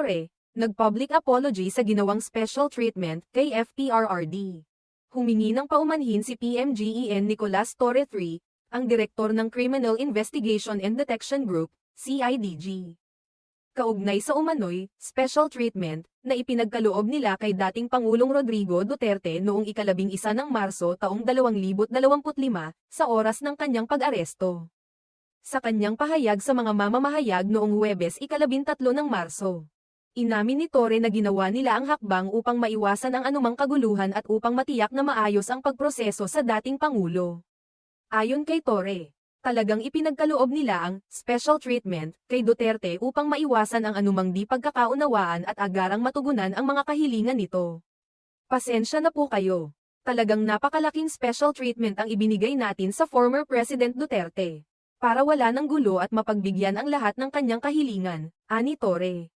Torre, nag-public apology sa ginawang special treatment kay FPRRD. Humingi ng paumanhin si PMGEN Nicolas Torre III, ang direktor ng Criminal Investigation and Detection Group, CIDG. Kaugnay sa umano'y special treatment na ipinagkaloob nila kay dating Pangulong Rodrigo Duterte noong ika-11 ng Marso taong 2025 sa oras ng kanyang pag-aresto. Sa kanyang pahayag sa mga mamamahayag noong Huwebes ika-13 ng Marso, inamin ni Torre na ginawa nila ang hakbang upang maiwasan ang anumang kaguluhan at upang matiyak na maayos ang pagproseso sa dating Pangulo. Ayon kay Torre, talagang ipinagkaloob nila ang special treatment kay Duterte upang maiwasan ang anumang di pagkakaunawaan at agarang matugunan ang mga kahilingan nito. Pasensya na po kayo. Talagang napakalaking special treatment ang ibinigay natin sa former President Duterte. Para wala ng gulo at mapagbigyan ang lahat ng kanyang kahilingan, ani Torre.